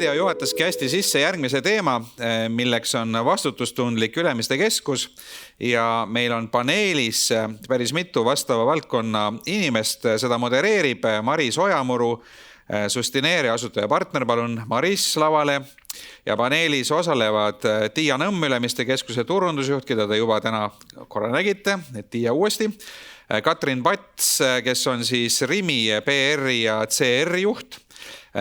Video juhataski hästi sisse järgmise teema, milleks on vastutustundlik Ülemiste keskus ja meil on paneelis päris mitu vastava valdkonna inimest. Seda modereerib Maris Ojamuru, Sustineeria asutaja partner. Palun Maris lavale. Ja paneelis osalevad Tiia Nõmm, Ülemiste keskuse turundusjuht, keda te juba täna korra nägite, Tiia uuesti. Katrin Pats, kes on siis Rimi, PR ja CR juht.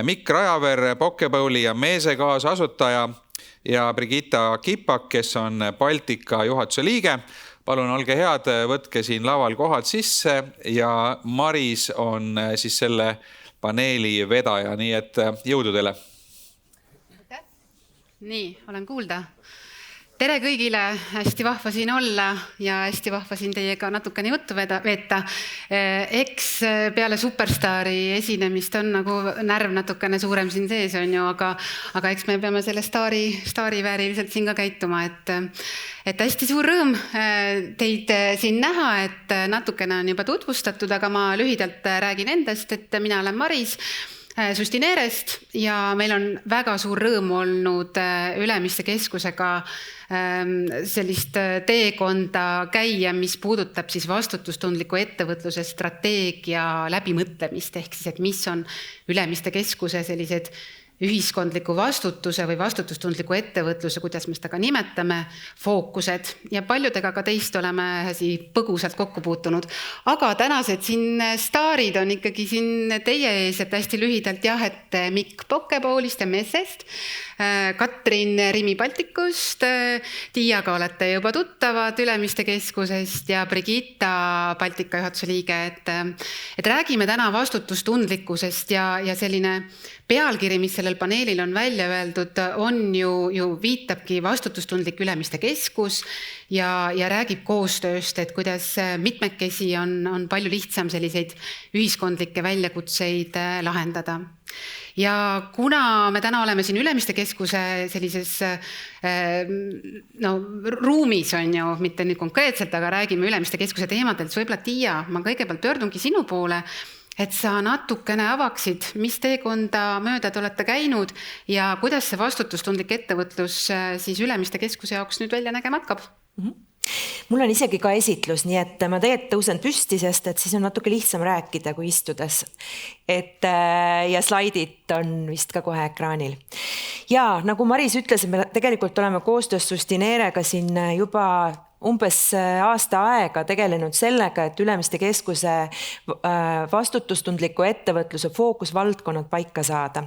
Mikk Rajaver, Pokebowli ja Meese kaasasutaja ja Brigitta Kipak, kes on Baltika juhatuse liige. Palun olge head, võtke siin laval kohad sisse ja Maris on siis selle paneeli vedaja, nii et jõudu teile. Nii, olen kuulda. Tere kõigile, hästi vahva siin olla ja hästi vahva siin teiega natukene juttu veeta. Eks peale Superstaari esinemist on nagu närv natukene suurem siin sees on ju, aga eks me peame selle staari vääriliselt siin ka käituma, et hästi suur rõõm teid siin näha, et natukene on juba tutvustatud, aga ma lühidalt räägin endast, et mina olen Maris Sustineerest ja meil on väga suur rõõm olnud Ülemiste keskusega sellist teekonda käia, mis puudutab siis vastutustundliku ettevõtluse strateegia läbimõtlemist, ehk siis, et mis on Ülemiste keskuse sellised ühiskondliku vastutuse või vastutustundliku ettevõtluse, kuidas me seda ka nimetame, fookused ja paljudega ka teist oleme põgusalt kokku puutunud. Aga tänased siin staarid on ikkagi siin teie ees, et hästi lühidalt jah, et Mikk Pokebowlist ja Messest, Katrin Rimi Baltikust, Tiiaga olete juba tuttavad Ülemiste keskusest ja Brigitta Baltika juhatuse liige, et räägime täna vastutustundlikkusest ja selline pealkiri, mis sellel paneelil on välja öeldud, on ju viitabki vastutustundlik Ülemiste keskus ja räägib koostööst, et kuidas mitmekesi on palju lihtsam selliseid ühiskondlikke väljakutseid lahendada. Ja kuna me täna oleme siin Ülemiste keskuse sellises ruumis on ju, mitte nüüd konkreetselt, aga räägime Ülemiste keskuse teemadelt, siis võib-olla Tiia, ma kõigepealt pöördungi sinu poole, et sa natukene avaksid, mis teekonda mööda te olete käinud ja kuidas see vastutustundlik ettevõtlus siis Ülemiste keskuse jaoks nüüd välja nägema hakkab? Mul on isegi ka esitlus, nii et ma tegelikult tõusen püsti, sest et siis on natuke lihtsam rääkida kui istudes. Ja slaidid on vist ka kohe ekraanil. Ja nagu Maris ütles, me tegelikult oleme koostöös Sustineerega siin juba umbes aasta aega tegelenud sellega, et Ülemiste keskuse vastutustundliku ettevõtluse fookusvaldkonnad paika saada.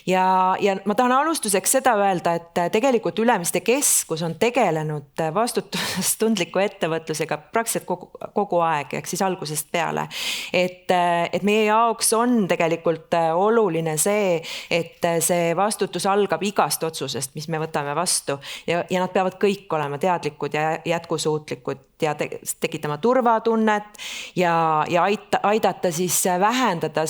Ja ma tahan alustuseks seda öelda, et tegelikult Ülemiste keskus on tegelenud vastutustundliku ettevõtlusega praktiliselt kogu aeg, ehk siis algusest peale. Et meie jaoks on tegelikult oluline see, et see vastutus algab igast otsusest, mis me võtame vastu ja nad peavad kõik olema teadlikud ja jätkusuutlikud ja tekitama turvatunnet ja aidata siis vähendada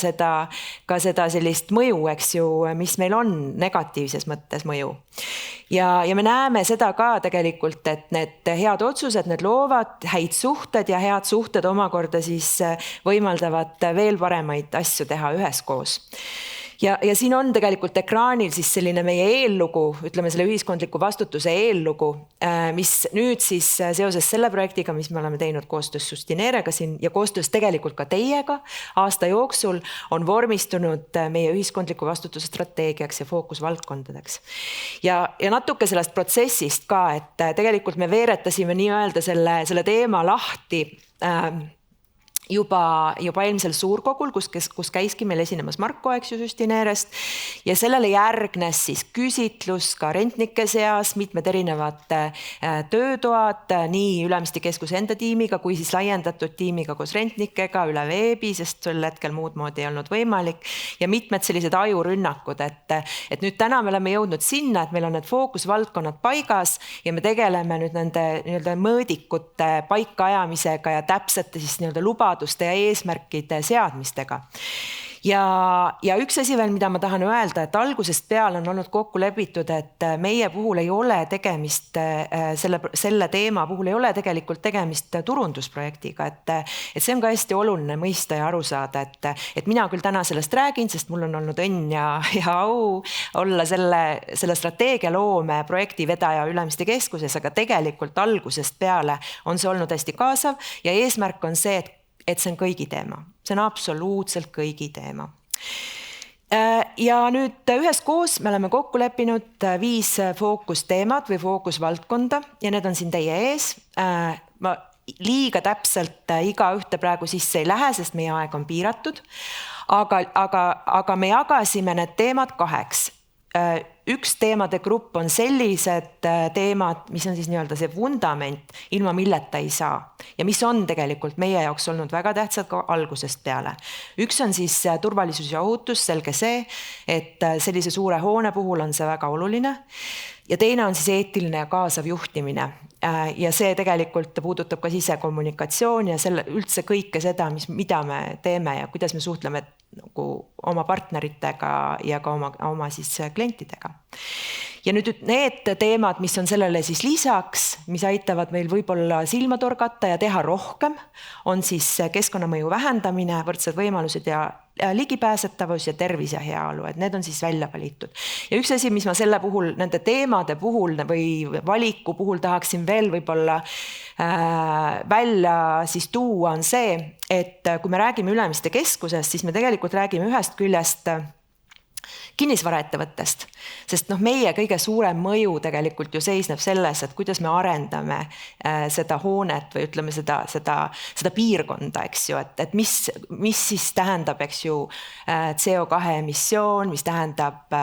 ka seda sellist mõju, eks ju, mis meil on negatiivses mõttes mõju. Ja me näeme seda ka tegelikult, et need head otsused, need loovad häid suhted ja head suhted omakorda siis võimaldavad veel paremaid asju teha üheskoos. Ja siin on tegelikult ekraanil siis selline meie eellugu, ütleme selle ühiskondliku vastutuse eellugu, mis nüüd siis seoses selle projektiga, mis me oleme teinud koostöös Sustineerega siin ja koostöös tegelikult ka teiega aasta jooksul on vormistunud meie ühiskondliku vastutuse strateegiaks ja fookusvaldkondadeks. Ja natuke sellest protsessist ka, et tegelikult me veeretasime nii-öelda selle teema lahti juba eelmisel suurkogul, kus käiski meil esinemas Marko, eks ju, Sustineerest ja sellele järgnes siis küsitlus ka rentnike seas, mitmed erinevad töötoad, nii Ülemiste keskuse enda tiimiga kui siis laiendatud tiimiga koos rentnikega üle veebi, sest sel hetkel muud moodi ei olnud võimalik ja mitmed sellised ajurünnakud, et nüüd täna me oleme jõudnud sinna, et meil on need fookusvaldkonnad paigas ja me tegeleme nüüd nende mõõdikute paikaajamisega ja täpsete siis lubada ja eesmärkide seadmistega. Ja üks asi veel, mida ma tahan öelda, et algusest peale on olnud kokku lepitud, et meie puhul ei ole tegemist, selle teema puhul ei ole tegelikult tegemist turundusprojektiga, et see on ka hästi oluline mõista ja aru saada, et mina küll täna sellest räägin, sest mul on olnud õnn ja au olla selle strateegialoome projekti vedaja Ülemiste keskuses, aga tegelikult algusest peale on see olnud hästi kaasav ja eesmärk on see, et see on kõigi teema. See on absoluutselt kõigi teema. Ja nüüd üheskoos me oleme kokku leppinud 5 fookusteemat või fookusvaldkonda ja need on siin teie ees. Ma liiga täpselt iga ühte praegu sisse ei lähe, sest meie aeg on piiratud, aga me jagasime need teemad 2. Üks teemade grupp on sellised teemad, mis on siis nii-öelda see vundament, ilma milleta ei saa ja mis on tegelikult meie jaoks olnud väga tähtsad ka algusest peale. Üks on siis turvalisus ja ohutus, selge see, et sellise suure hoone puhul on see väga oluline. Ja teine on siis eetiline ja kaasav juhtimine ja see tegelikult puudutab ka sisekommunikatsiooni ja üldse kõike seda, mida me teeme ja kuidas me suhtleme nagu oma partneritega ja ka oma siis klientidega. Ja nüüd need teemad, mis on sellele siis lisaks, mis aitavad meil võib-olla silma torgata ja teha rohkem, on siis keskkonnamõju vähendamine, võrdsed võimalused ja ligipääsetavus ja tervis ja heaolu, et need on siis välja valitud. Ja üks asi, mis ma selle puhul, nende teemade puhul või valiku puhul tahaksin veel võib-olla välja siis tuua, on see, et kui me räägime Ülemiste keskusest, siis me tegelikult räägime ühest küljest kinnisvaraettevõttest, sest meie kõige suurem mõju tegelikult ju seisneb selles, et kuidas me arendame seda hoonet või ütleme seda piirkonda, eks ju, et mis siis tähendab, eks ju, CO2 emissioon, mis tähendab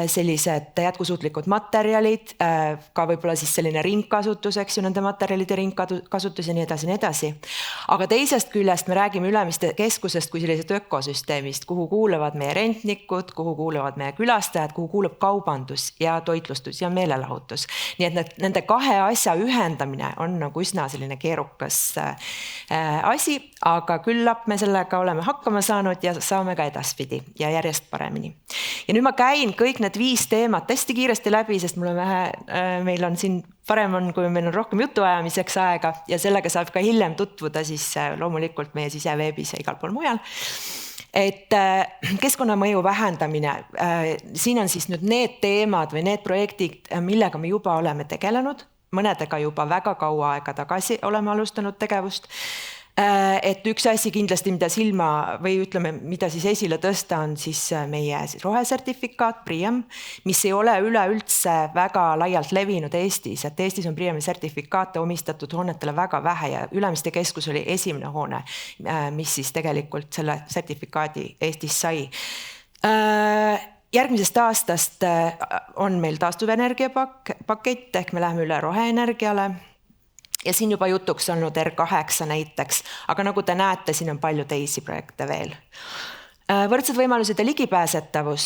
sellised jätkusuutlikud materjalid, ka võib-olla siis selline ringkasutus, eks ju, nende materjalide ringkasutus ja nii edasi. Aga teisest küljest me räägime Ülemiste keskusest kui sellisest ökosüsteemist, kuhu kuuluvad meie rentnikud, kuhu kuuluvad meie külastajad, kuhu kuulub kaubandus ja toitlustus ja meelelahutus. Nii et nende 2 asja ühendamine on nagu üsna selline keerukas asi, aga küllap me sellega oleme hakkama saanud ja saame ka edaspidi ja järjest paremini. Ja nüüd ma käin kõik need 5 teemat hästi kiiresti läbi, sest meil on siin parem on, kui meil on rohkem jutuajamiseks aega ja sellega saab ka hiljem tutvuda siis loomulikult meie siseveebis ja igal pool mujal. Et keskkonnamõju vähendamine, siin on siis nüüd need teemad või need projektid, millega me juba oleme tegelenud, mõnedega juba väga kaua aega tagasi oleme alustanud tegevust. Et üks asi kindlasti, mida silma või ütleme, mida siis esile tõsta on siis meie rohesertifikaat Priam, mis ei ole üleüldse väga laialt levinud Eestis, et Eestis on Priami sertifikaate omistatud hoonetele väga vähe ja Ülemiste keskus oli esimene hoone, mis siis tegelikult selle sertifikaadi Eestis sai. Järgmisest aastast on meil taastuvenergia pakett, ehk me läheme üle roheenergiale. Ja siin juba jutuks olnud R8 näiteks, aga nagu te näete, siin on palju teisi projekte veel. Võrdsed võimalused ja ligipääsetavus.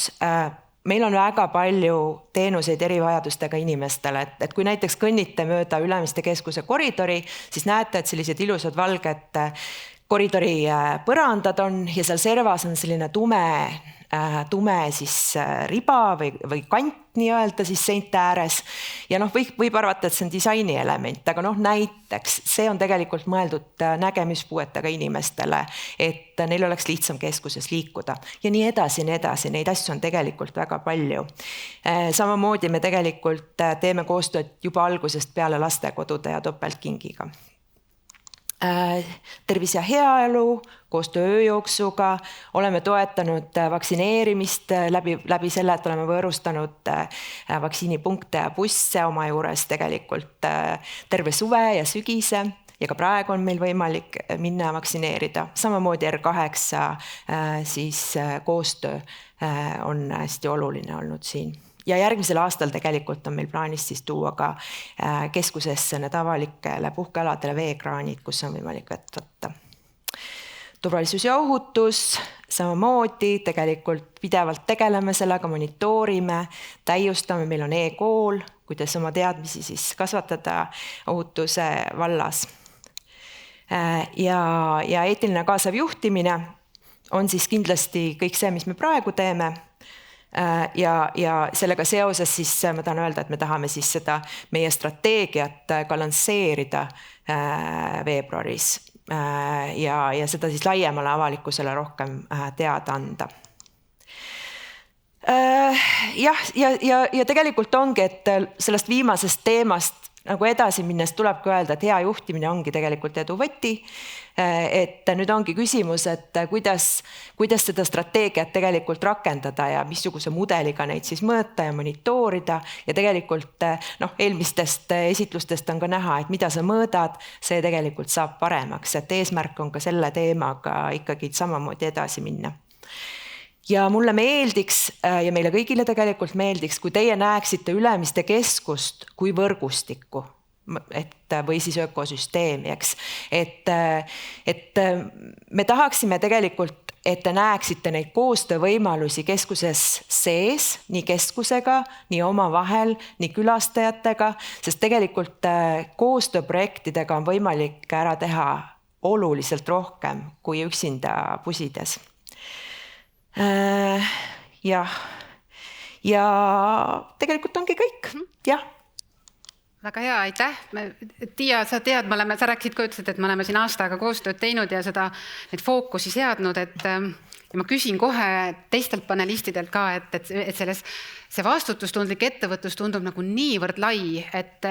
Meil on väga palju teenuseid erivajadustega inimestele, et kui näiteks kõnnite mööda Ülemiste keskuse koridori, siis näete, et sellised ilusad valged koridori põrandad on ja seal servas on selline tume siis riba või kant nii-öelda siis seinte ääres ja võib arvata, et see on disaini element, aga näiteks see on tegelikult mõeldud nägemispuuetega inimestele, et neil oleks lihtsam keskuses liikuda ja nii edasi, neid asju on tegelikult väga palju. Samamoodi me tegelikult teeme koostööd juba algusest peale lastekodude ja topeltkingiga. Tervis ja heaelu, koostöö ööjooksuga, oleme toetanud vaktsineerimist läbi selle, et oleme võõrustanud vaktsiinipunkte ja busse oma juures tegelikult terve suve ja sügise ja ka praegu on meil võimalik minna vaktsineerida. Samamoodi R8 siis koostöö on hästi oluline olnud siin. Ja järgmisel aastal tegelikult on meil plaanis siis tuua ka keskusesse need avalikele puhkealadele veekraanid, kus on võimalik vett võtta. Turvalisus ja ohutus, samamoodi tegelikult pidevalt tegeleme sellega, monitoorime, täiustame, meil on e-kool, kuidas oma teadmisi siis kasvatada ohutuse vallas. Ja eetiline kaasav juhtimine on siis kindlasti kõik see, mis me praegu teeme. Ja sellega seoses siis ma tahan öelda, et me tahame siis seda meie strateegiat ka lansseerida veebruaris ja seda siis laiemale avalikkusele rohkem teada anda. Ja tegelikult ongi, et sellest viimasest teemast nagu edasi minnes tulebki öelda, et hea juhtimine ongi tegelikult edu võti. Et nüüd ongi küsimus, et kuidas seda strateegiat tegelikult rakendada ja missuguse mudeliga neid siis mõõta ja monitoorida. Ja tegelikult eelmistest esitlustest on ka näha, et mida sa mõõdad, see tegelikult saab paremaks. Et eesmärk on ka selle teemaga ikkagi samamoodi edasi minna. Ja mulle meeldiks ja meile kõigile tegelikult meeldiks, kui teie näeksite Ülemiste keskust kui võrgustikku või siis ökosüsteemi, eks. Et me tahaksime tegelikult, et te näeksite neid koostöövõimalusi keskuses sees, nii keskusega, nii omavahel, nii külastajatega, sest tegelikult koostööprojektidega on võimalik ära teha oluliselt rohkem kui üksinda pusides. Ja tegelikult ongi kõik, jah. Väga hea, aitäh. Tiia, sa tead, sa rääkisid ka ütlesid, et me oleme siin aastaga koostööd teinud ja neid fookusi seadnud, et ma küsin kohe teistelt panelistidelt ka, et see vastutustundlik ettevõtlus tundub nagu niivõrd lai, et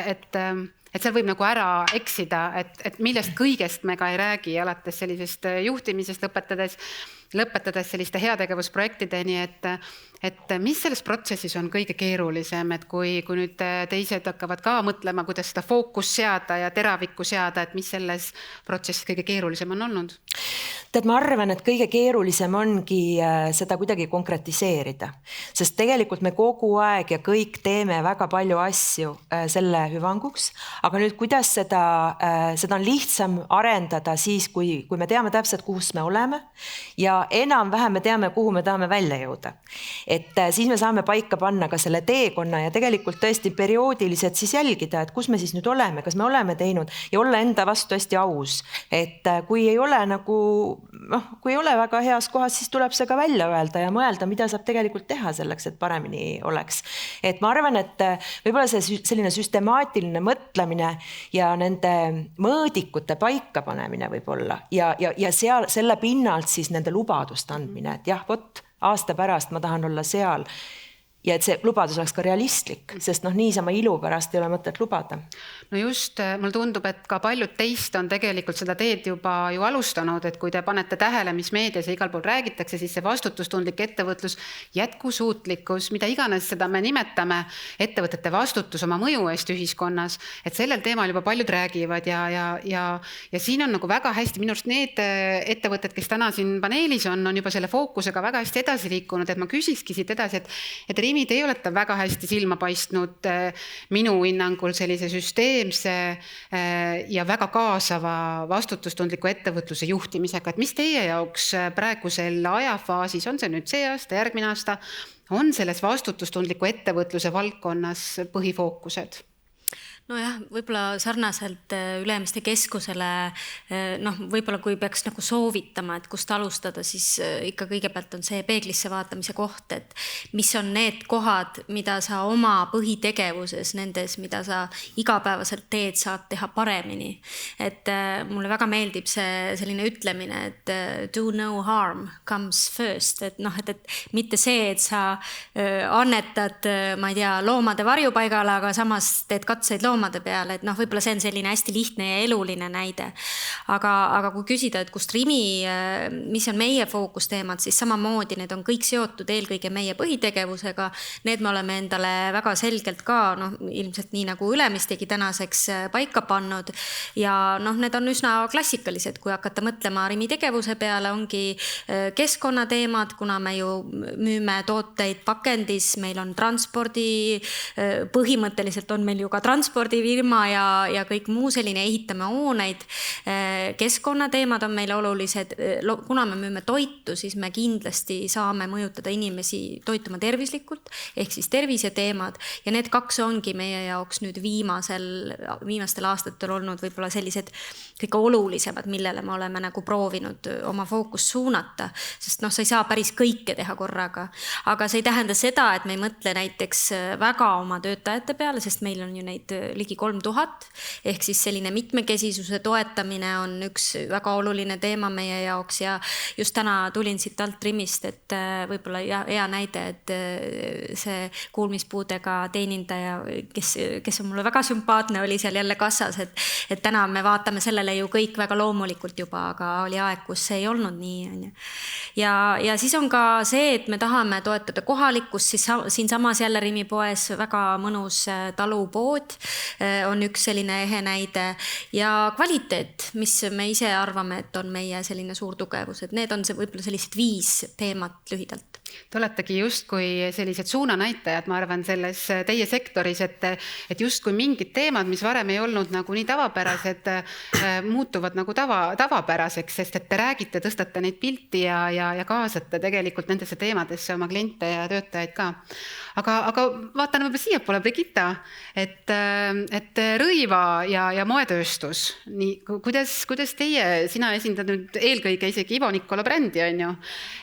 seal võib nagu ära eksida, et millest kõigest me ka ei räägi, alates sellisest juhtimisest lõpetades selliste heategevusprojektideni, et mis selles protsessis on kõige keerulisem, et kui nüüd teised hakkavad ka mõtlema, kuidas seda fookus seada ja teravikku seada, et mis selles protsessis kõige keerulisem on olnud? Tead, ma arvan, et kõige keerulisem ongi seda kuidagi konkretiseerida, sest tegelikult me kogu aeg ja kõik teeme väga palju asju selle hüvanguks, aga nüüd kuidas seda on lihtsam arendada siis, kui me teame täpselt, kus me oleme ja enam-vähem me teame, kuhu me tahame välja jõuda. Et siis me saame paika panna ka selle teekonna ja tegelikult tõesti perioodiliselt siis jälgida, et kus me siis nüüd oleme, kas me oleme teinud ja olla enda vastu hästi aus. Et kui ei ole kui ei ole väga heas kohas, siis tuleb see ka välja öelda ja mõelda, mida saab tegelikult teha selleks, et paremini oleks. Et ma arvan, et võib-olla see selline süstemaatiline mõtlemine ja nende mõõdikute paika panemine võib-olla ja selle pinnalt siis nende lubadust andmine, et jah, aasta pärast ma tahan olla seal ja et see lubadus oleks ka realistlik, sest niisama ilu pärast ei ole mõtet lubada. No just, mulle tundub, et ka paljud teist on tegelikult seda teed juba ju alustanud, et kui te panete tähele, mis meedias ja igal pool räägitakse, siis see vastutustundlik ettevõtlus, jätkusuutlikkus, mida iganes seda me nimetame, ettevõtete vastutus oma mõju eest ühiskonnas, et sellel teemal juba paljud räägivad ja siin on nagu väga hästi, minu arust need ettevõtted, kes täna siin paneelis on juba selle fookusega väga hästi edasi liikunud, et ma küsikski siit edasi, et Rimi, te olete väga hästi silma paistnud minu hinnangul sellise süsteemse ja väga kaasava vastutustundliku ettevõtluse juhtimisega. Et mis teie jaoks praegusel ajafaasis, on see nüüd see aasta, järgmine aasta, on selles vastutustundliku ettevõtluse valdkonnas põhifookused? Nojah, võib-olla sarnaselt Ülemiste keskusele, võib-olla kui peaks nagu soovitama, et kust alustada, siis ikka kõigepealt on see peeglisse vaatamise koht, et mis on need kohad, mida sa oma põhitegevuses, nendes, mida sa igapäevaselt teed, saad teha paremini. Et mulle väga meeldib see selline ütlemine, et do no harm comes first, et mitte see, et sa annetad, ma ei tea, loomade varjupaigale, aga samas teed katseid loomade peale, et võib-olla see on selline hästi lihtne ja eluline näide. Aga kui küsida, et kust Rimi, mis on meie fookusteemad, siis samamoodi need on kõik seotud eelkõige meie põhitegevusega. Need me oleme endale väga selgelt ka, ilmselt nii nagu Ülemistegi tänaseks paika pannud ja need on üsna klassikalised, kui hakata mõtlema Rimi tegevuse peale, ongi keskkonnateemad, kuna me ju müüme tooteid pakendis, meil on transpordi, põhimõtteliselt on meil ju ka transpordi transpordifirma ja kõik muu selline, ehitame hooneid. Keskkonnateemad on meile olulised. Kuna me müüme toitu, siis me kindlasti saame mõjutada inimesi toituma tervislikult, ehk siis terviseteemad. Ja need kaks ongi meie jaoks nüüd viimastel aastatel olnud võib-olla sellised kõige olulisemad, millele me oleme nagu proovinud oma fookust suunata, sest sa ei saa päris kõike teha korraga. Aga see ei tähenda seda, et me ei mõtle näiteks väga oma töötajate peale, sest meil on ju neid ligi 3000, ehk siis selline mitmekesisuse toetamine on üks väga oluline teema meie jaoks ja just täna tulin siit alt Trimist, et võib-olla hea näide, et see kuulmispuudega teenindaja, kes on mulle väga sümpaatne, oli seal jälle kassas, et täna me vaatame sellele ju kõik väga loomulikult juba, aga oli aeg, kus see ei olnud nii. Ja siis on ka see, et me tahame toetada kohalikkust, siis siin samas jälle Rimi poes väga mõnus talupood on üks selline ehe näide ja kvaliteet, mis me ise arvame, et on meie selline suur tugevus, et need on võib-olla sellised 5 teemat lühidalt. Te oletegi justkui sellised suunanäitajad, ma arvan, selles teie sektoris, et justkui mingid teemad, mis varem ei olnud nagu nii tavapärased, muutuvad nagu tavapäraseks, sest et te räägite, tõstate neid pilti ja kaasate tegelikult nendesse teemadesse oma kliente ja töötajaid ka. Aga vaatan võib-olla siia poole, Brigitta, et rõiva ja moetööstus, nii, kuidas sina esindad nüüd eelkõige isegi Ivo Nikola brändi, on ju,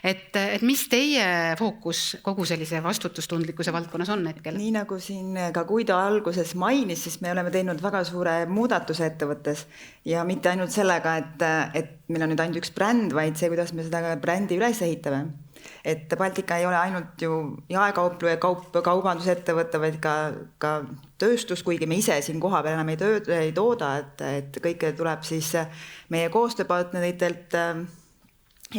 et mis teie fookus kogu sellise vastutustundlikkuse valdkonnas on hetkel? Nii nagu siin ka Guido alguses mainis, siis me oleme teinud väga suure muudatuse ettevõttes ja mitte ainult sellega, et meil on nüüd ainult üks bränd, vaid see, kuidas me seda brändi üles ehitame. Et Baltika ei ole ainult ju jaekauplu ja kaubandusettevõte, vaid ka tööstus, kuigi me ise siin koha peal enam ei tooda, et kõike tuleb siis meie koostööpartneritelt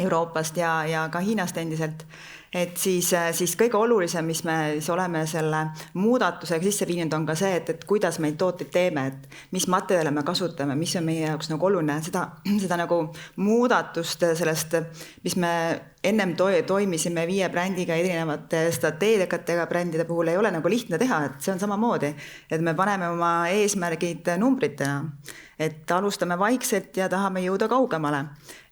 Euroopast ja ka Hiinast endiselt. Et siis kõige olulisem, mis me oleme selle muudatusega sisse viinud, on ka see, et kuidas me tooteid teeme, et mis materjale me kasutame, mis on meie jaoks nagu oluline. Seda nagu muudatust sellest, mis me ennem toimisime 5 brändiga erinevate strateegiatega brändide puhul, ei ole nagu lihtne teha, et see on samamoodi, et me paneme oma eesmärgid numbritena. Et alustame vaikselt ja tahame jõuda kaugemale.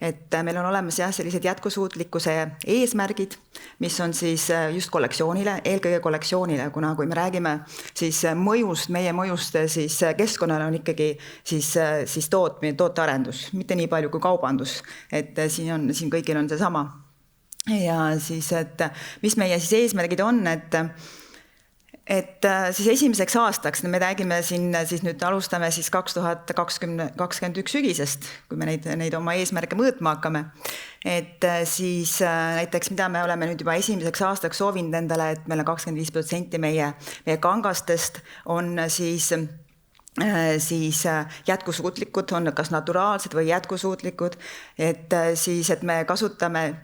Et meil on olemas sellised jätkusuutlikkuse eesmärgid, mis on siis just kollektsioonile, eelkõige kollektsioonile, kuna kui me räägime siis meie mõjust, siis keskkonnale on ikkagi siis tootearendus, mitte nii palju kui kaubandus. Et siin kõigil on see sama. Ja siis, et mis meie siis eesmärgid on, et siis esimeseks aastaks, me räägime siin, siis nüüd alustame siis 2021 sügisest, kui me neid oma eesmärke mõõtma hakkame. Et siis näiteks, mida me oleme nüüd juba esimeseks aastaks soovinud endale, et meil on 25% meie kangastest on siis jätkusuutlikud, on kas naturaalsed või jätkusuutlikud, et me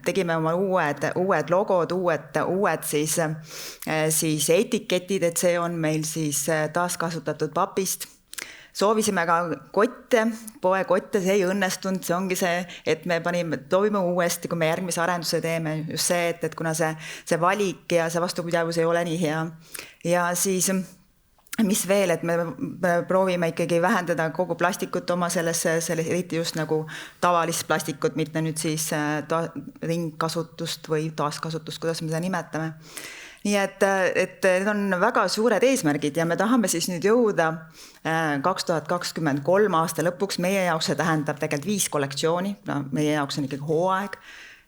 tegime oma uued logod, uued siis etiketid, et see on meil siis taaskasutatud papist. Soovisime ka poekotte, see ei õnnestunud, see ongi see, et me toime uuesti, kui me järgmise arenduse teeme, just see, et kuna see valik ja see vastupidavus ei ole nii hea. Ja siis mis veel, et me proovime ikkagi vähendada kogu plastikut oma sellesse eriti just nagu tavalist plastikut, mitte nüüd siis ringkasutust või taaskasutust, kuidas me seda nimetame. Nii et need on väga suured eesmärgid ja me tahame siis nüüd jõuda 2023 aasta lõpuks. Meie jaoks see tähendab tegelikult 5 kollektsiooni, meie jaoks on ikkagi hooaeg.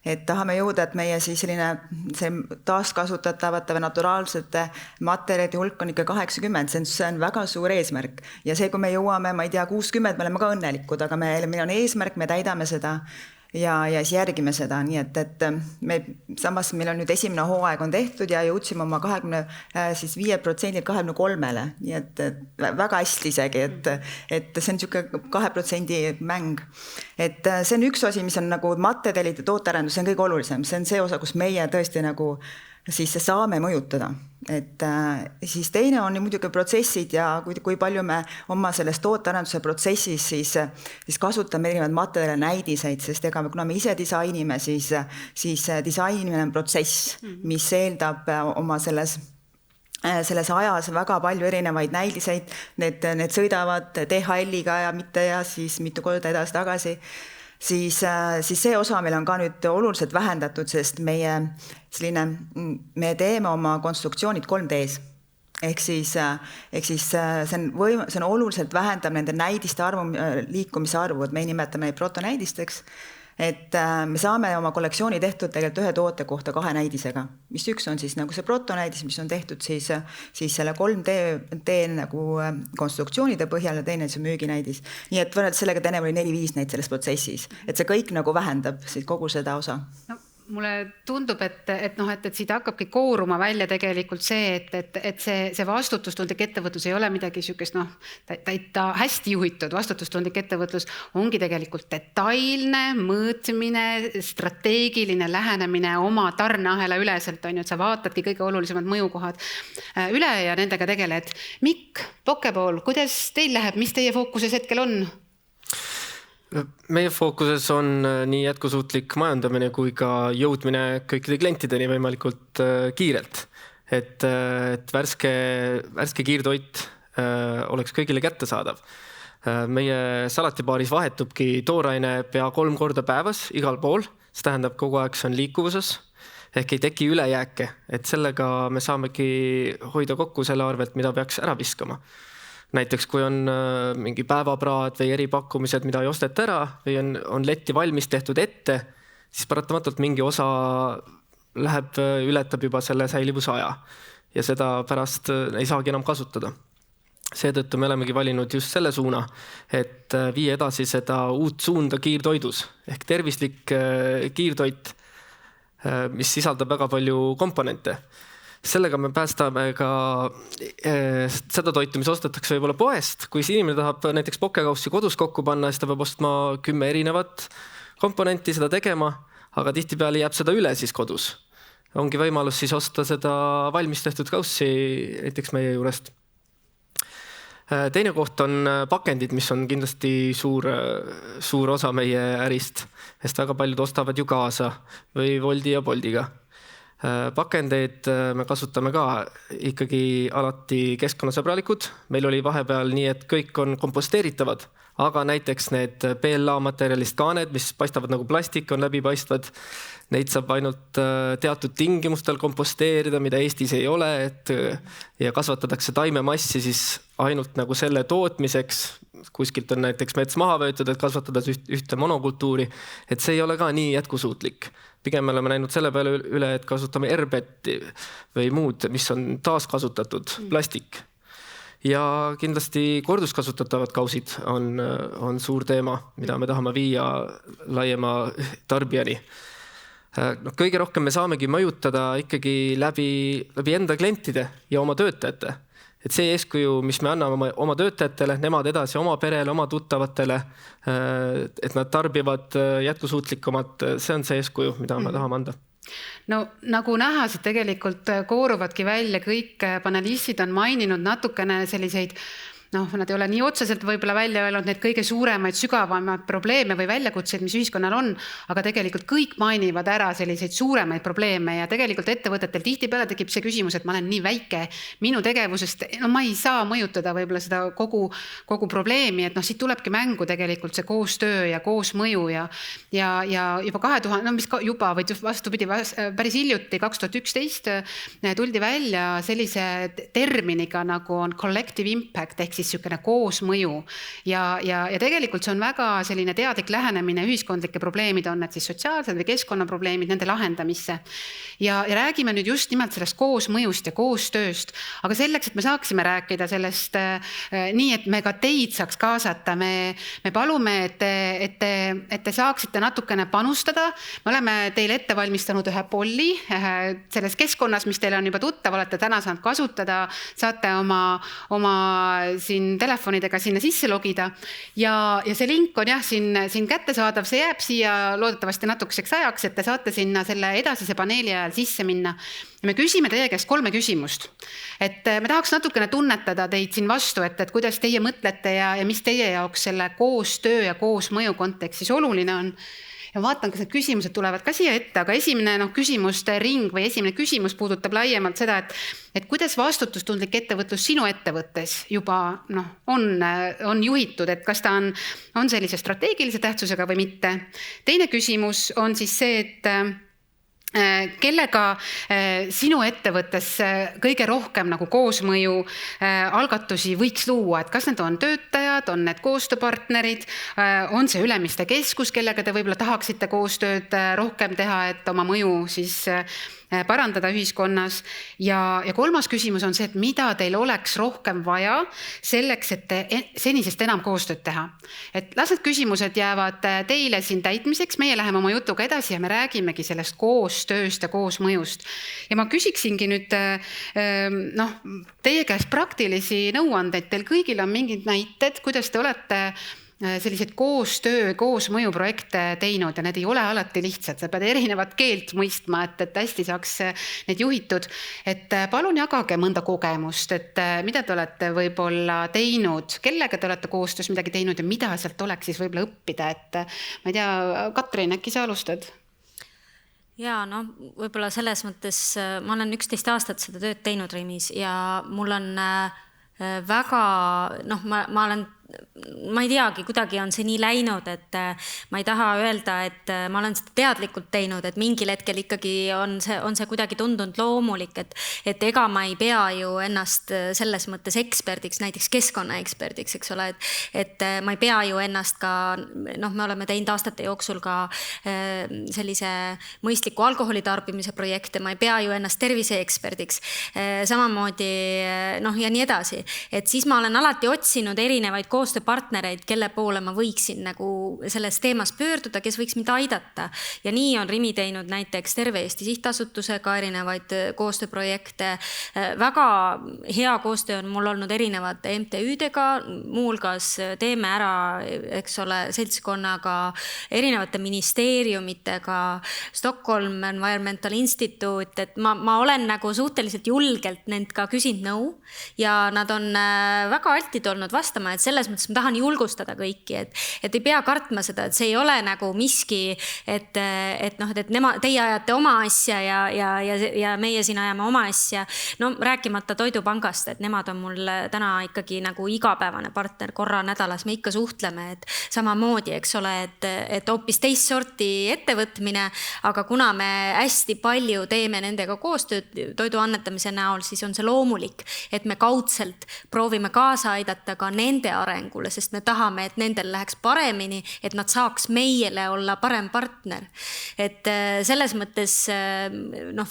Et tahame jõuda, et meie siis see taaskasutatavate või naturaalsete materjalide hulk on ikka 80, see on väga suur eesmärk. Ja see, kui me jõuame, ma ei tea, 60, me oleme ka õnnelikud, aga meil on eesmärk, me täidame seda ja siis järgime seda. Nii et samas meil on nüüd esimene hooaeg on tehtud ja jõudsime oma 25% 23-le. Nii et väga hästi isegi, et see on niisugune 2% mäng. Et see on üks osi, mis on nagu materjalid ja tootearendus, see on kõige olulisem. See on see osa, kus meie tõesti nagu siis saame mõjutada. Et siis teine on muidugi protsessid ja kui palju me oma selles tootearenduse protsessis siis kasutame erinevad materjale näidiseid, sest kuna me ise disainime, siis disainimine on protsess, mis eeldab oma selles selles ajas väga palju erinevaid näidiseid, need sõidavad DHL-iga ja mitte ja siis mitu korda edasi-tagasi, siis see osa meil on ka nüüd oluliselt vähendatud, sest me teeme oma konstruktsioonid 3D-s. Ehk siis see on oluliselt vähendab nende näidiste arvu, liikumise arvu, et me nimetame neid protonäidisteks, et me saame oma kollektsiooni tehtud tegelikult ühe toote kohta 2 näidisega, mis üks on siis nagu see protonäidis, mis on tehtud siis selle 3D nagu konstruktsioonide põhjal ja teine see müüginäidis. Nii et võrreldes sellega teine oli 4-5 neid selles protsessis, et see kõik nagu vähendab siis kogu seda osa. No. Mulle tundub, et siit hakkabki kooruma välja tegelikult see, et see vastutustundlik ettevõtlus ei ole midagi sükest, ta hästi juhitud vastutustundlik ettevõtlus ongi tegelikult detailne, mõõtmine, strateegiline lähenemine oma tarneahela üleselt on ju, et sa vaatadki kõige olulisemad mõjukohad üle ja nendega tegeled. Mikk, Pokepool, kuidas teil läheb, mis teie fookuses hetkel on? Meie fookuses on nii jätkusuutlik majandamine kui ka jõudmine kõikide klientideni võimalikult kiirelt. Et värske kiirtoit oleks kõigile kättesaadav. Meie salatibaaris vahetubki tooraine pea 3 korda päevas igal pool. See tähendab kogu aeg see on liikuvuses. Ehk ei teki ülejääke. Et sellega me saamegi hoida kokku selle arvelt, mida peaks ära viskama. Näiteks kui on mingi päevapraad või eripakkumised, mida ei osteta ära või on letti valmis tehtud ette, siis paratamatult mingi osa ületab juba selle säilivusaja ja seda pärast ei saagi enam kasutada. Seetõttu me olemegi valinud just selle suuna, et viia edasi seda uut suunda kiirtoidus ehk tervislik kiirtoit, mis sisaldab väga palju komponente. Sellega me päästame ka seda toitu, mis ostetakse võib-olla poest. Kui inimene tahab näiteks pokekaussi kodus kokku panna, siis ta peab ostma 10 erinevat komponenti seda tegema, aga tihtipeale jääb seda üle siis kodus. Ongi võimalus siis osta seda valmis tehtud kaussi näiteks meie juurest. Teine koht on pakendid, mis on kindlasti suur osa meie ärist, sest väga paljud ostavad ju kaasa või Woldi ja Boltiga. Pakendeid me kasutame ka ikkagi alati keskkonnasõbralikud. Meil oli vahepeal nii, et kõik on komposteeritavad, aga näiteks need PLA materjalist kaaned, mis paistavad nagu plastik, on läbipaistvad. Neid saab ainult teatud tingimustel komposteerida, mida Eestis ei ole, ja kasvatatakse taimemassi siis ainult nagu selle tootmiseks. Kuskilt on näiteks mets maha võetud, et kasvatada ühte monokultuuri, et see ei ole ka nii jätkusuutlik. Pigem me oleme näinud selle peale üle, et kasutame erbetti või muud, mis on taaskasutatud plastik. Ja kindlasti korduskasutatavad kausid on suur teema, mida me tahame viia laiema tarbijani. Kõige rohkem me saamegi mõjutada ikkagi läbi enda klientide ja oma töötajate. Et see eeskuju, mis me anname oma töötajatele, nemad edasi oma perele, oma tuttavatele, et nad tarbivad jätkusuutlikumat, see on see eeskuju, mida me tahame anda. No nagu näha, siit tegelikult kooruvadki välja kõik panelistid on maininud natukene selliseid nad ei ole nii otseselt võib-olla välja öelnud need kõige suuremaid, sügavamaid probleeme või väljakutseid, mis ühiskonnal on, aga tegelikult kõik mainivad ära selliseid suuremaid probleeme ja tegelikult ettevõtetel tihtipeale tekib see küsimus, et ma olen nii väike minu tegevusest, ma ei saa mõjutada võib-olla seda kogu probleemi, et siit tulebki mängu tegelikult see koostöö ja koosmõju ja juba 2000, mis juba või vastupidi, päris hiljuti 2011 tuldi välja sellise terminiga nagu on collective impact ehk siis niisugune koosmõju ja tegelikult see on väga selline teadlik lähenemine ühiskondlike probleemid on need siis sotsiaalsed või keskkonnaprobleemid nende lahendamisse ja räägime nüüd just nimelt sellest koosmõjust ja koostööst, aga selleks, et me saaksime rääkida sellest nii, et me ka teid saaks kaasata, me palume, et te saaksite natukene panustada, me oleme teile ette valmistanud ühe polli selles keskkonnas, mis teile on juba tuttav, olete täna saanud kasutada, saate oma siin telefonidega sinna sisse logida ja see link on jah siin kättesaadav, see jääb siia loodetavasti natukeseks ajaks, et te saate sinna selle edasise paneeli ajal sisse minna. Ja me küsime teie käest 3 küsimust, et me tahaks natukene tunnetada teid siin vastu, et kuidas teie mõtlete ja mis teie jaoks selle koostöö ja koosmõju kontekstis oluline on. ja vaatan, kas need küsimused tulevad ka siia ette, aga esimene küsimuste ring või esimene küsimus puudutab laiemalt seda, et kuidas vastutustundlik ettevõtlus sinu ettevõttes juba on juhitud, et kas ta on sellise strateegilise tähtsusega või mitte. Teine küsimus on siis see, et kellega sinu ettevõttes kõige rohkem koosmõju algatusi võiks luua, et kas need on töötajad, on need koostööpartnerid, on see Ülemiste keskus, kellega te võib-olla tahaksite koostööd rohkem teha, et oma mõju siis parandada ühiskonnas. Ja kolmas küsimus on see, et mida teil oleks rohkem vaja selleks, et senisest enam koostööd teha. Et las need küsimused jäävad teile siin täitmiseks, meie läheme oma jutuga edasi ja me räägimegi sellest koostööst ja koosmõjust. Ja ma küsiksingi nüüd teie käest praktilisi nõuandeid, teil kõigil on mingid näited, kuidas te olete selliseid koostöö, koosmõju projekte teinud ja need ei ole alati lihtsad, sa pead erinevat keelt mõistma, et hästi saaks need juhitud. Et palun jagage mõnda kogemust, et mida te olete võib-olla teinud, kellega te olete koostöös midagi teinud ja mida sealt oleks siis võib-olla õppida, et ma ei tea, Katrin, äkki sa alustad? Ja võib-olla selles mõttes ma olen 11 aastat seda tööd teinud Rimis ja mul on väga, ma ei teagi, kuidagi on see nii läinud, et ma ei taha öelda, et ma olen seda teadlikult teinud, et mingil hetkel ikkagi on see kuidagi tundunud loomulik, et ega ma ei pea ju ennast selles mõttes eksperdiks, näiteks keskkonnaeksperdiks, eks ole, et ma ei pea ju ennast ka, me oleme teinud aastate jooksul ka sellise mõistliku alkoholitarbimise projekte, ma ei pea ju ennast terviseeksperdiks, samamoodi ja nii edasi, et siis ma olen alati otsinud erinevaid koostööpartnereid, kelle poole ma võiksin selles teemas pöörduda, kes võiks mind aidata. Ja nii on Rimi teinud näiteks Terve Eesti sihtasutusega erinevaid koostööprojekte. Väga hea koostöö on mul olnud erinevate MTÜ-dega, muuhulgas teeme ära, eks ole, seltskonnaga, erinevate ministeeriumitega, Stockholm Environmental Institute, et ma olen suhteliselt julgelt nend ka küsinud nõu ja nad on väga altid olnud vastama, et selles mõttes ma tahan julgustada kõiki, et ei pea kartma seda, et see ei ole miski, et teie ajate oma asja ja meie siin ajame oma asja. Rääkimata Toidupangast, et nemad on mul täna ikkagi igapäevane partner, korra nädalas me ikka suhtleme, et samamoodi, eks ole, et hoopis teist sorti ettevõtmine, aga kuna me hästi palju teeme nendega koostööd toidu annetamise näol, siis on see loomulik, et me kaudselt proovime kaasa aidata ka nende arengule, sest me tahame, et nendel läheks paremini, et nad saaks meile olla parem partner. Et selles mõttes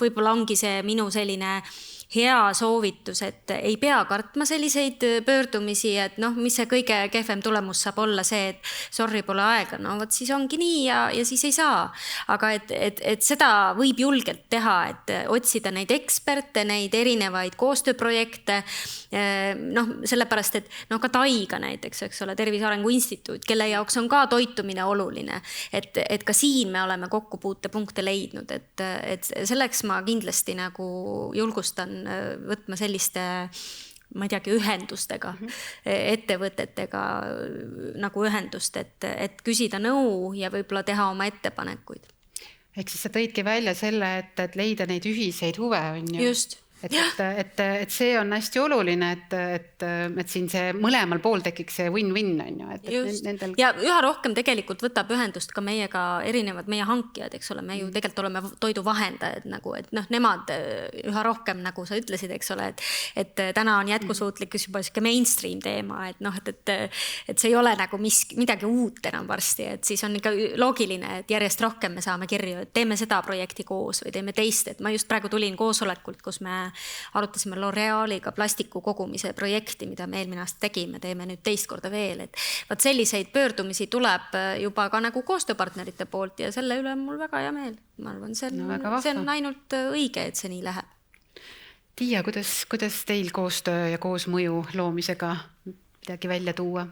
võib-olla ongi see minu selline hea soovitus, et ei pea kartma selliseid pöördumisi, et mis see kõige kehvem tulemus saab olla see, et sorry, pole aega, vot siis ongi nii ja siis ei saa. Aga et seda võib julgelt teha, et otsida neid eksperte, neid erinevaid koostööprojekte, sellepärast, et ka Taiga näiteks, eks ole, Tervise Arengu Instituut, kelle jaoks on ka toitumine oluline, et ka siin me oleme kokkupuutepunkte leidnud, et selleks ma kindlasti julgustan võtma selliste, ma ei teagi, ühendustega, ettevõtetega ühendust, et küsida nõu ja võib-olla teha oma ettepanekuid. Ehk siis sa tõidki välja selle, et leida neid ühiseid huve, on ju? Just. Et see on hästi oluline, et siin see mõlemal pool tekiks see win-win, on ju. Nendel... Ja üha rohkem tegelikult võtab ühendust ka meiega erinevad meie hankijad, eks ole, me ju tegelikult oleme toiduvahendajad, et nemad üha rohkem, nagu sa ütlesid, eks ole, et täna on jätkusuutlikkus juba siuke mainstream teema, et see ei ole midagi uut enam varsti, et siis on ikka loogiline, et järjest rohkem me saame kirju, et teeme seda projekti koos või teeme teist, et ma just praegu tulin koosolekult, kus me arutasime L'Orealiga plastiku kogumise projekti, mida me eelmine aasta tegime, teeme nüüd teist korda veel, et vaat selliseid pöördumisi tuleb juba ka koostööpartnerite poolt ja selle üle on mul väga hea meel. Ma arvan, see on ainult õige, et see nii läheb. Tiia, kuidas teil koostöö ja koosmõju loomisega midagi välja tuua?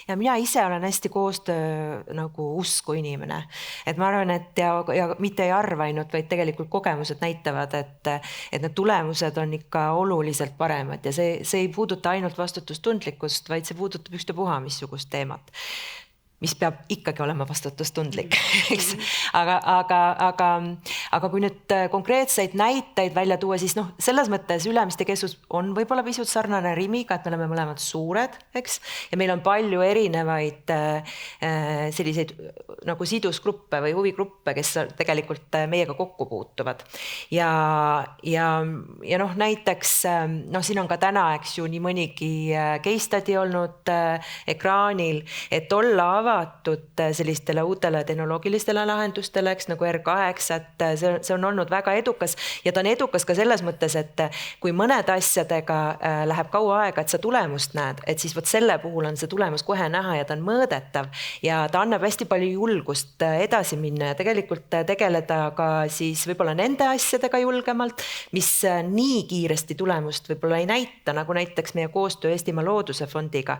Ja mina ise olen hästi koostöö usku inimene, et ma arvan, et ja mitte ei arva ainult, vaid tegelikult kogemused näitavad, et need tulemused on ikka oluliselt paremad ja see ei puuduta ainult vastutustundlikkust, vaid see puudutab ühtepuha missugust teemat. mis peab ikkagi olema vastutustundlik, eks. Aga kui nüüd konkreetseid näiteid välja tuua, siis noh, selles mõttes Ülemiste keskus on võib-olla pisut sarnane Rimiga, et me oleme mõlemad suured, eks, ja meil on palju erinevaid selliseid nagu sidusgruppe või huvigruppe, kes tegelikult meiega kokku puutuvad. Ja noh, näiteks noh, siin on ka täna, eks ju, nii mõnigi case study olnud ekraanil, et olla avatud sellistele uutele tehnoloogilistele lahendustele, eks, nagu R8, et see on olnud väga edukas ja ta on edukas ka selles mõttes, et kui mõned asjadega läheb kaua aega, et sa tulemust näed, et siis võt selle puhul on see tulemus kohe näha ja ta on mõõdetav ja ta annab hästi palju julgust edasi minna ja tegelikult tegeleda ka siis võib-olla nende asjadega julgemalt, mis nii kiiresti tulemust võib-olla ei näita, nagu näiteks meie koostöö Eestimaa Looduse Fondiga,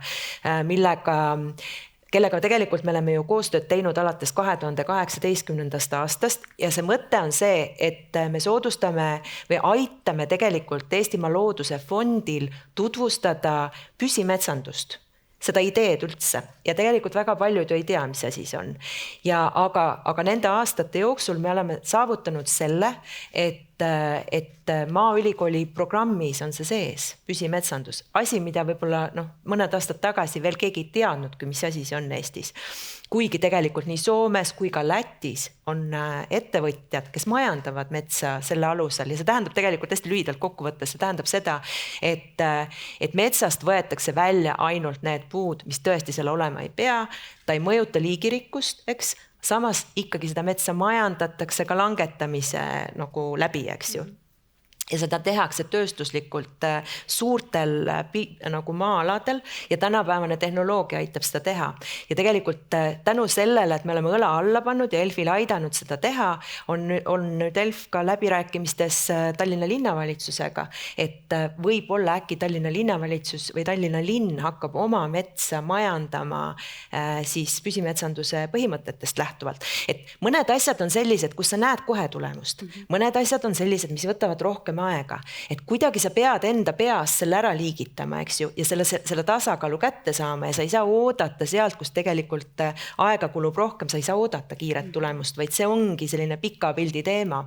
kellega tegelikult me oleme ju koostööd teinud alates 2018. aastast ja see mõte on see, et me soodustame või aitame tegelikult Eestimaa Looduse Fondil tutvustada püsimetsandust, seda ideed üldse ja tegelikult väga paljud ju ei tea, mis asi see on. Ja aga nende aastate jooksul me oleme saavutanud selle, et Maaülikooli programmis on see sees, püsimetsandus. Asi, mida võib-olla mõned aastad tagasi veel keegi ei teadnudki, mis asi see on Eestis. Kuigi tegelikult nii Soomes kui ka Lätis on ettevõtjad, kes majandavad metsa selle alusel ja see tähendab tegelikult hästi lühidalt kokkuvõttes, see tähendab seda, et metsast võetakse välja ainult need puud, mis tõesti seal olema ei pea, ta ei mõjuta liigirikkust, eks, samas ikkagi seda metsa majandatakse ka langetamise nagu läbi, eks ju. Ja seda tehakse tööstuslikult suurtel nagu maa-aladel ja tänapäevane tehnoloogia aitab seda teha. Ja tegelikult tänu sellele, et me oleme õla alla pannud ja Elfil aidanud seda teha, on nüüd Elf ka läbirääkimistes Tallinna linnavalitsusega, et võib-olla äkki Tallinna linnavalitsus või Tallinna linn hakkab oma metsa majandama siis püsimetsanduse põhimõtetest lähtuvalt. Et mõned asjad on sellised, kus sa näed kohe tulemust. Mõned asjad on sellised, mis võtavad rohkem aega, et kuidagi sa pead enda peas selle ära liigitama, eks ju, ja selle tasakaalu kätte saama ja sa ei saa oodata sealt, kus tegelikult aega kulub rohkem, sa ei saa oodata kiiret tulemust, vaid see ongi selline pika pildi teema.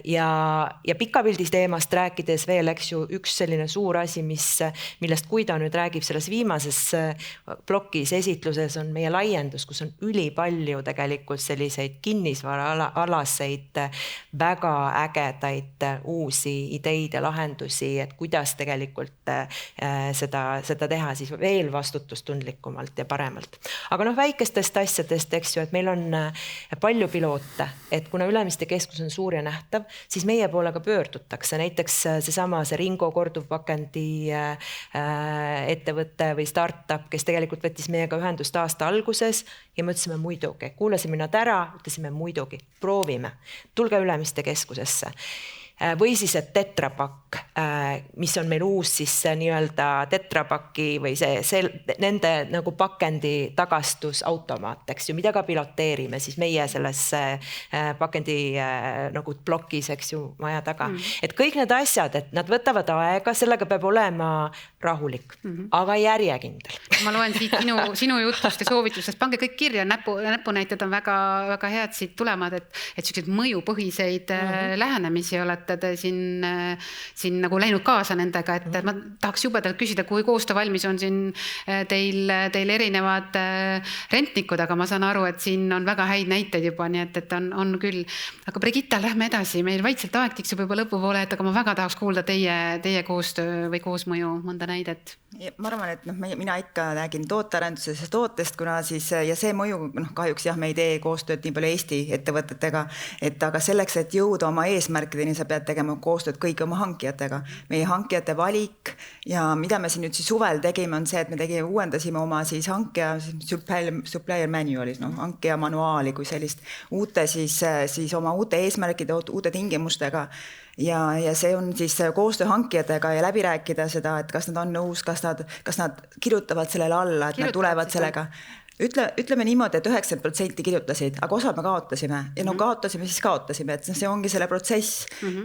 Ja pika pildi teemast rääkides veel, eks ju, üks selline suur asi, millest Guido nüüd räägib selles viimases plokis esitluses on meie laiendus, kus on ülipalju tegelikult selliseid kinnisvaraalaseid väga ägedaid uusi ideid ja lahendusi, et kuidas tegelikult seda teha siis veel vastutustundlikumalt ja paremalt. Aga väikestest asjadest, eks ju, et meil on palju piloote, et kuna Ülemiste keskus on suur ja nähtav, siis meie poole ka pöördutakse. Näiteks see Ringo korduvpakendi ettevõte või startup, kes tegelikult võttis meiega ühendust aasta alguses ja me ütlesime muidugi, kuulasime nad ära, ütlesime muidugi, proovime, tulge Ülemiste keskusesse. Või siis, et tetrapakk, mis on meil uus siis nii-öelda tetrapaki või nende nagu pakendi tagastusautomaat, eks ju, mida ka piloteerime siis meie selles pakendi nagu plokis, eks ju, maja taga. Et kõik need asjad, et nad võtavad aega, sellega peab olema rahulik, aga järjekindel. Ma loen siit sinu jutust ja soovitustest, pange kõik kirja, näpunäited on väga, väga head siit tulemad, et sellised mõjupõhiseid lähenemisi olete te siin nagu läinud kaasa nendega, et ma tahaks jubedalt küsida, kui koostöö valmis on siin teil erinevad rentnikud, aga ma saan aru, et siin on väga häid näiteid juba, nii et on küll. Aga Brigitta, lähme edasi, meil vaikselt aeg tiksub juba lõpupoole, aga ma väga tahaks kuulda teie koostöö või koosmõju mõnda näidet. Ma arvan, et mina ikka räägin tootearendusest ja tootest, kuna siis ja see mõju, kahjuks jah, me ei tee koostööd nii palju Eesti ettevõtetega, et aga selleks, et jõuda oma eesmärkideni, sa pead tegema koostööd kõigi oma hankijatega. Meie hankijate valik ja mida me siin nüüd siis suvel tegime, on see, et me uuendasime oma siis hankija supplier manualis, hankija manuaali kui sellist uute siis oma uute eesmärkide, uute tingimustega. Ja see on siis koostöö hankijatega ja läbi rääkida seda, et kas nad on nõus, kas nad kirjutavad sellele alla, et nad tulevad sellega. Ütleme niimoodi, et 90% kirjutasid, aga osa me kaotasime ja no kaotasime, siis kaotasime, et see ongi selle protsess.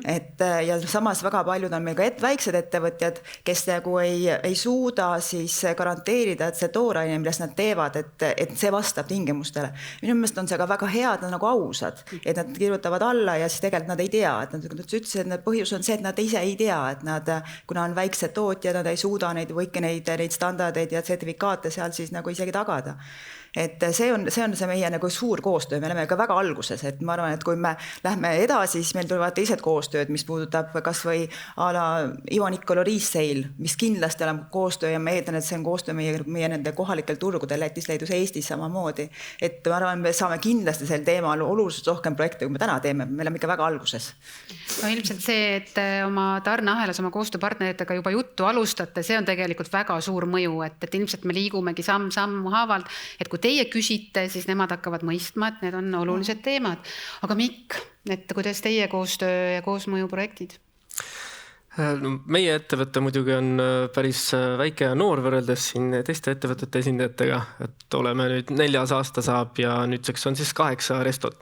Et ja samas väga paljud on meil ka väiksed ettevõtjad, kes nagu ei suuda siis garanteerida, et see tooraine, millest nad teevad, et see vastab tingimustele. Minu meelest on see ka väga hea, et nad nagu ausad, et nad kirjutavad alla ja siis tegelikult nad ei tea, et nad ütlesid, et põhjus on see, et nad ise ei tea, et nad, kuna on väiksed tootjad, nad ei suuda kõiki neid standardeid ja sertifikaate seal siis nagu isegi tagada. Et see on see meie nagu suur koostöö, me oleme ka väga alguses, et ma arvan, et kui me lähme edasi, siis meil tulevad teised koostööd, mis puudutab kas või a la Ivo Nicolo Resale, mis kindlasti on koostöö ja ma eeldan, et see on koostöö meie nende kohalikel turgudel, Lätis, Leedus, Eestis samamoodi. Et ma arvan, me saame kindlasti sel teemal oluliselt rohkem projekte, kui me täna teeme, me oleme ikka väga alguses. No ilmselt see, et oma tarneahelas oma koostööpartneritega juba juttu alustate, see on tegelikult väga suur mõju, et ilmselt me liigumegi samm haavalt, et kui teie küsite, siis nemad hakkavad mõistma, et need on olulised teemad. Aga Mikk, et kuidas teie koostöö ja koosmõju projektid? No, meie ettevõte muidugi on päris väike ja noor võrreldes siin teiste ettevõtete esindajatega, et oleme nüüd 4. aasta saab ja nüüdseks on siis 8 restot,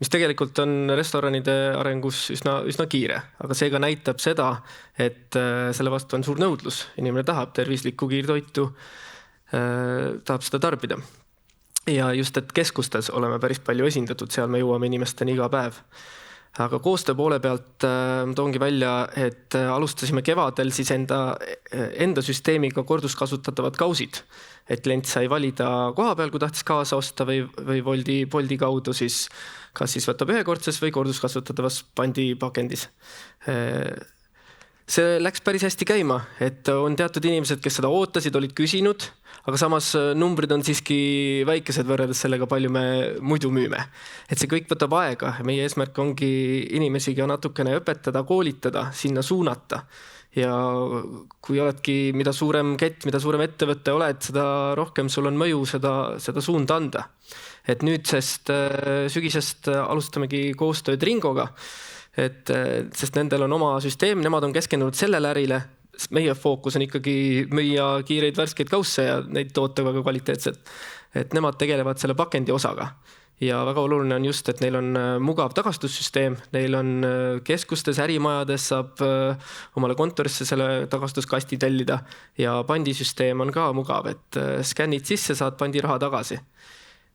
mis tegelikult on restoranide arengus üsna kiire, aga see ka näitab seda, et selle vastu on suur nõudlus. Inimene tahab tervislikku kiirtoitu, tahab seda tarbida. Ja just, et keskustes oleme päris palju esindatud, seal me jõuame inimesteni iga päev. Aga koostöö poole pealt toongi välja, et alustasime kevadel siis enda süsteemiga korduskasutatavad kausid. Et klient sai valida koha peal, kui tahtis kaasa osta või Bolti kaudu siis kas siis võtab ühekordses või korduskasutatavas pandipakendis. See läks päris hästi käima, et on teatud inimesed, kes seda ootasid, olid küsinud, aga samas numbrid on siiski väikesed võrreldes sellega, palju me muidu müüme. Et see kõik võtab aega. Meie eesmärk ongi inimesi ka natukene õpetada, koolitada, sinna suunata. Ja kui oledki, mida suurem kett, mida suurem ettevõtte oled, seda rohkem sul on mõju seda suunda anda. Et nüüdsest sügisest alustamegi koostööd Ringoga, sest nendel on oma süsteem, nemad on keskendunud sellele ärile. Meie fookus on ikkagi müüa kiireid värskeid kausse ja neid toota väga kvaliteetselt. Et nemad tegelevad selle pakendi osaga. Ja väga oluline on just, et neil on mugav tagastussüsteem, neil on keskustes, ärimajades saab omale kontorisse selle tagastuskasti tellida ja pandisüsteem on ka mugav, et skännid sisse, saad pandiraha tagasi.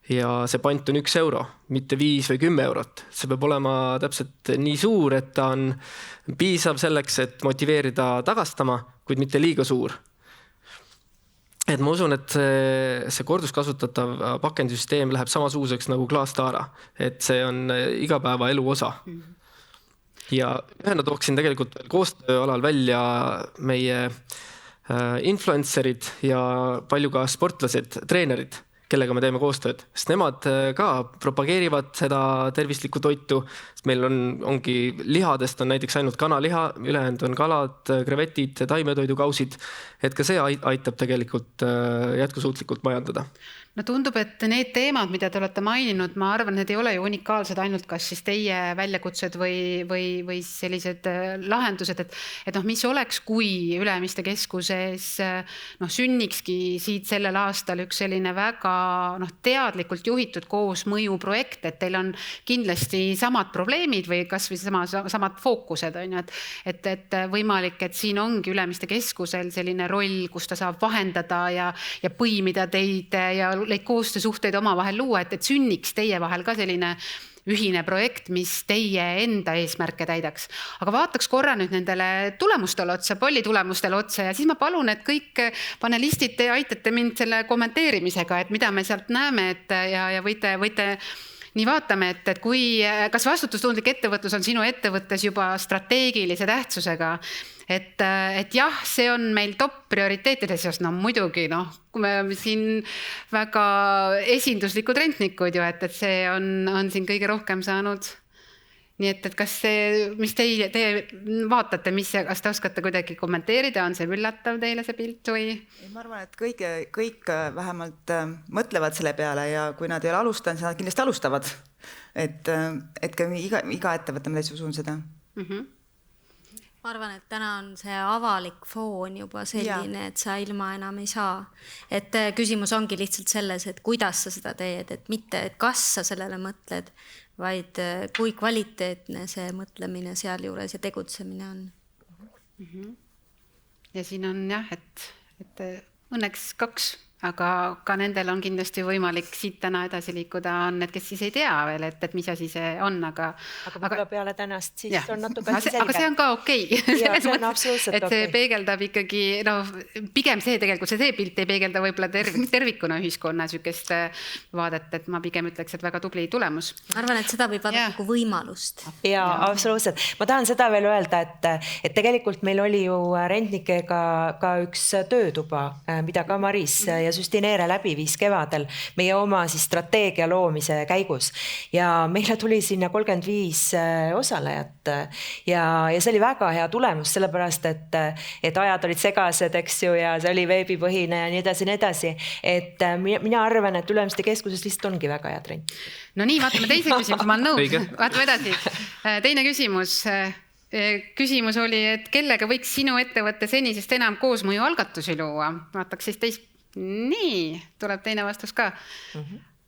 Ja see pant on 1 euro, mitte 5 või 10 eurot. See peab olema täpselt nii suur, et ta on piisav selleks, et motiveerida tagastama, kuid mitte liiga suur. Et ma usun, et see korduskasutatav pakendisüsteem läheb samasuguseks nagu klaastaara, et see on igapäeva elu osa. Ja ühena tooksin tegelikult koostööalal välja meie influencerid ja palju ka sportlased, treenerid, kellega me teeme koostööd, sest nemad ka propageerivad seda tervislikku toitu. Meil ongi lihadest on näiteks ainult kanaliha, ülejäänud on kalad, krevetid, taimetoidukausid, et ka see aitab tegelikult jätkusuutlikult majandada. No tundub, et need teemad, mida te olete maininud, ma arvan, need ei ole ju unikaalsed ainult kas siis teie väljakutsed või sellised lahendused, et mis oleks, kui Ülemiste keskuses sünnikski siit sellel aastal üks selline väga teadlikult juhitud koosmõju projekt, et teil on kindlasti samad probleemid või kas või samad fookused, et võimalik, et siin ongi Ülemiste keskusel selline roll, kus ta saab vahendada ja põimida teid ja neid koostöösuhteid omavahel luua, et sünniks teie vahel ka selline ühine projekt, mis teie enda eesmärke täidaks. Aga vaataks korra nüüd nendele tulemustele otsa, Bolli tulemustele otsa ja siis ma palun, et kõik panelistid te aitate mind selle kommenteerimisega, et mida me sealt näeme ja võite nii vaatame, et kas vastutustundlik ettevõtlus on sinu ettevõttes juba strateegilise tähtsusega, et jah, see on meil top prioriteetides, sest muidugi, kui me oleme siin väga esinduslikud rentnikud ju, et see on siin kõige rohkem saanud. Nii et kas see, mis teie vaatate, kas te oskate kuidagi kommenteerida, on see üllatav teile see pilt või? Ma arvan, et kõik vähemalt mõtlevad selle peale ja kui nad ei ole alustanud, siis nad kindlasti alustavad. Et ka iga ettevõte, ma täitsa usun seda. Ma arvan, et täna on see avalik foon juba selline, et sa ilma enam ei saa. Et küsimus ongi lihtsalt selles, et kuidas sa seda teed, et mitte, et kas sa sellele mõtled, vaid kui kvaliteetne see mõtlemine sealjuures ja tegutsemine on. Ja siin on jah, et õnneks 2, aga ka nendel on kindlasti võimalik siit täna edasi liikuda, on need, kes siis ei tea veel, et mis asi see on, aga võib-olla peale tänast siis on natuke selge. Aga see on ka okei. Ja, see on absoluutselt et see peegeldab ikkagi, pigem see tegelikult, see pilt ei peegelda võib-olla tervikuna ühiskonna sükest vaadet, et ma pigem ütleks, et väga tubli tulemus. Ma arvan, et seda võib vaadata nagu võimalust. Ja, absoluutselt. Ma tahan seda veel öelda, et tegelikult meil oli ju Rentnikega ka üks töötuba, mida ka Maris ja Süstineere läbi viis kevadel meie oma siis strateegia loomise käigus ja meile tuli sinna 35 osalejat ja see oli väga hea tulemus, sellepärast et ajad olid segased, eks ju, ja see oli veebipõhine ja nii edasi, et mina arvan, et Ülemiste keskuses lihtsalt ongi väga hea trend. No nii, vaatame teise küsimus, ma olen nõus. Vaatame edasi. Teine küsimus. Küsimus oli, et kellega võiks sinu ettevõtte senisest enam koosmõju algatusi luua? Vaataks siis Nii, tuleb teine vastus ka.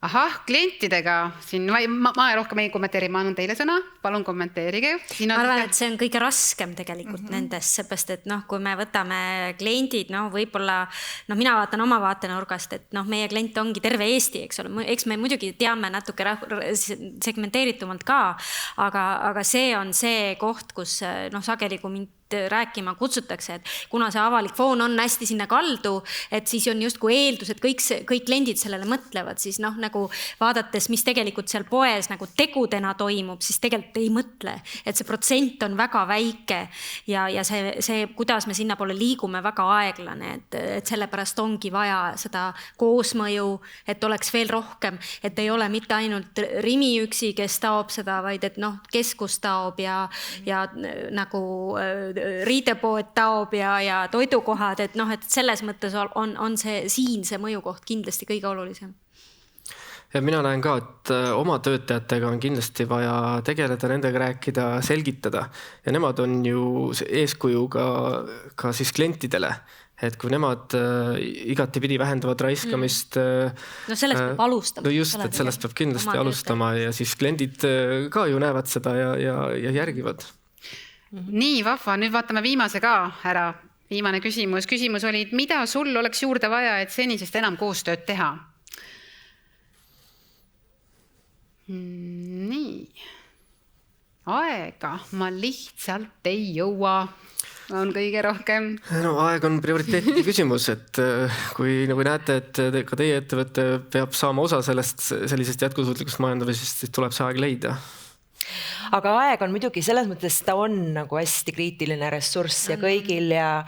Ahah, klientidega. Siin ma rohkem ei kommenteeri, ma annan teile sõna. Palun kommenteerige. Ma arvan, et see on kõige raskem tegelikult nendest, seepärast, et kui me võtame kliendid, võib-olla, mina vaatan oma vaatenurgast, et meie klient ongi terve Eesti, eks ole. Eks me muidugi teame natuke segmenteeritumalt ka, aga see on see koht, kus sageli, kui mind rääkima kutsutakse, et kuna see avalik foon on hästi sinna kaldu, et siis on justkui eeldus, et kõik kliendid sellele mõtlevad, siis nagu vaadates, mis tegelikult seal poes nagu tegudena toimub, siis tegelikult ei mõtle, et see protsent on väga väike ja see, kuidas me sinna poole liigume, väga aeglane, et sellepärast ongi vaja seda koosmõju, et oleks veel rohkem, et ei ole mitte ainult Rimi üksi, kes taob seda, vaid et keskus taob ja nagu riidepood taob ja toidukohad, et selles mõttes on siin see mõjukoht kindlasti kõige olulisem. Ja mina näen ka, et oma töötajatega on kindlasti vaja tegeleda, nendega rääkida, selgitada ja nemad on ju eeskujuga ka siis klientidele. Et kui nemad igatipidi vähendavad raiskamist. Sellest peab alustama. Just, et sellest peab kindlasti alustama ja siis kliendid ka ju näevad seda ja järgivad. Nii, vahva. Nüüd vaatame viimase ka ära. Viimane küsimus. Küsimus oli, mida sul oleks juurde vaja, et senisest enam koostööd teha? Nii. Aega ma lihtsalt ei jõua. On kõige rohkem. Aeg on prioriteetide küsimus, et kui näete, et ka teie ettevõte peab saama osa sellisest jätkusuutlikust majandamisest, siis tuleb see aeg leida. Aga aeg on muidugi selles mõttes, ta on nagu hästi kriitiline ressurss ja kõigil ja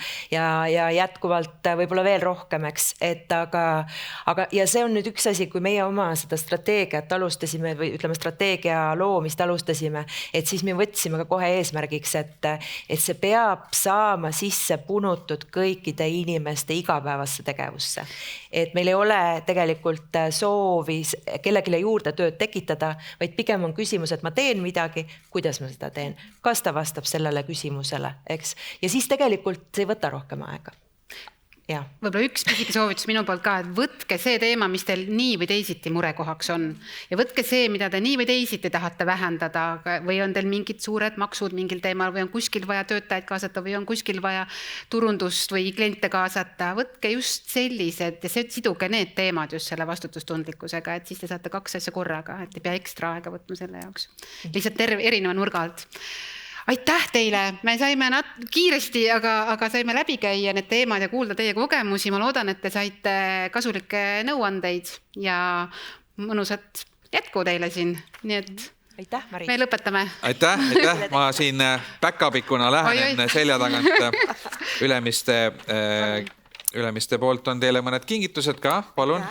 jätkuvalt võib-olla veel rohkem, eks. Ja see on nüüd üks asi, kui meie oma seda strateegiat alustasime või ütleme strateegia loomist alustasime, et siis me võtsime ka kohe eesmärgiks, et see peab saama sisse punutud kõikide inimeste igapäevasse tegevusse. Et meil ei ole tegelikult soovi kellegile juurde tööd tekitada, vaid pigem on küsimus, et ma teen midagi, kuidas ma seda teen, kas ta vastab sellele küsimusele, eks. Ja siis tegelikult see ei võta rohkem aega. Ja. Võib-olla üks pisike soovitus minu poolt ka, et võtke see teema, mis teil nii või teisiti murekohaks on. Ja võtke see, mida te nii või teisiti tahate vähendada või on teil mingid suured maksud mingil teemal või on kuskil vaja töötajaid kaasata või on kuskil vaja turundust või kliente kaasata. Võtke just sellised ja siduge need teemad just selle vastutustundlikkusega, et siis te saate 2 asja korraga, et ei pea ekstra aega võtma selle jaoks. Lihtsalt erineva nurga alt. Aitäh teile, me saime kiiresti, aga saime läbi käia need teemad ja kuulda teie kogemusi. Ma loodan, et te saite kasulikke nõuandeid ja mõnusat jätku teile siin. Nii et aitäh, Mari. Me lõpetame. Aitäh. Ma siin backupikuna lähen selja tagant Ülemiste poolt on teile mõned kingitused ka, palun.